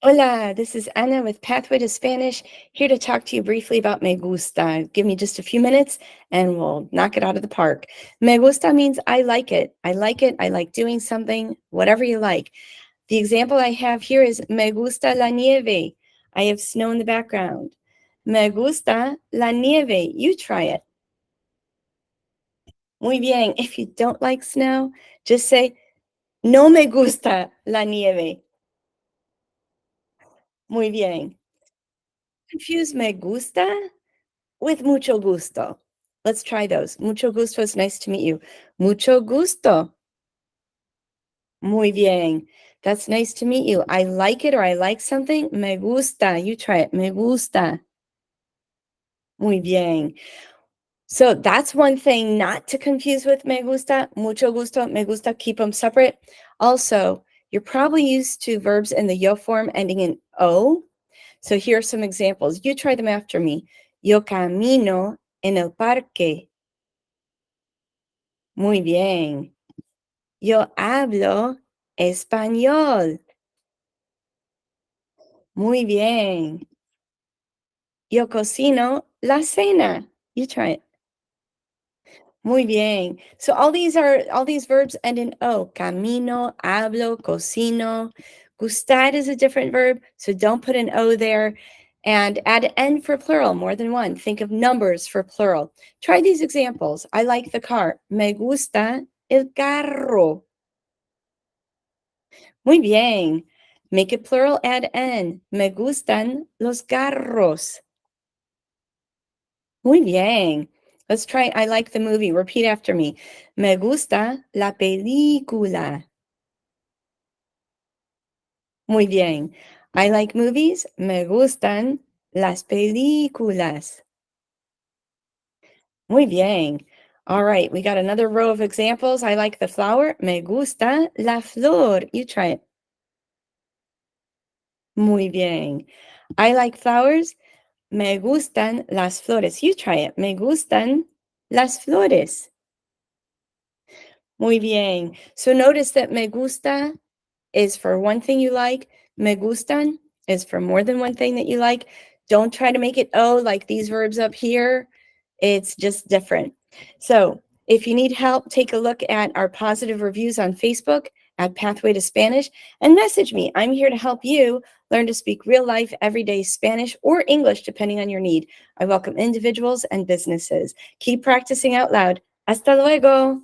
Hola, this is Anna with Pathway to Spanish, here to talk to you briefly about me gusta. Give me just a few minutes and we'll knock it out of the park. Me gusta means I like it. I like it. I like doing something, whatever you like. The example I have here is me gusta la nieve. I have snow in the background. Me gusta la nieve. You try it. Muy bien. If you don't like snow, just say no me gusta la nieve. Muy bien. Confuse me gusta with mucho gusto. Let's try those. Mucho gusto is nice to meet you. Mucho gusto. Muy bien. That's nice to meet you. I like it or I like something. Me gusta. You try it. Me gusta. Muy bien. So that's one thing not to confuse with me gusta. Mucho gusto, me gusta. Keep them separate. Also, you're probably used to verbs in the yo form ending in o. So here are some examples. You try them after me. Yo camino en el parque. Muy bien. Yo hablo español. Muy bien. Yo cocino la cena. You try it. Muy bien. So all these verbs end in o. Camino, hablo, cocino. Gustar is a different verb, so don't put an o there. And add n for plural, more than one. Think of numbers for plural. Try these examples. I like the car. Me gusta el carro. Muy bien. Make it plural, add n. Me gustan los carros. Muy bien. Let's try I like the movie. Repeat after me. Me gusta la película. Muy bien. I like movies. Me gustan las películas. Muy bien. All right, we got another row of examples. I like the flower. Me gusta la flor. You try it. Muy bien. I like flowers. Me gustan las flores. You try it. Me gustan las flores. Muy bien. So notice that me gusta is for one thing you like. Me gustan is for more than one thing that you like. Don't try to make it oh like these verbs up here. It's just different. So if you need help, take a look at our positive reviews on Facebook at Pathway to Spanish and message me. I'm here to help you learn to speak real life, everyday Spanish or English, depending on your need. I welcome individuals and businesses. Keep practicing out loud. Hasta luego.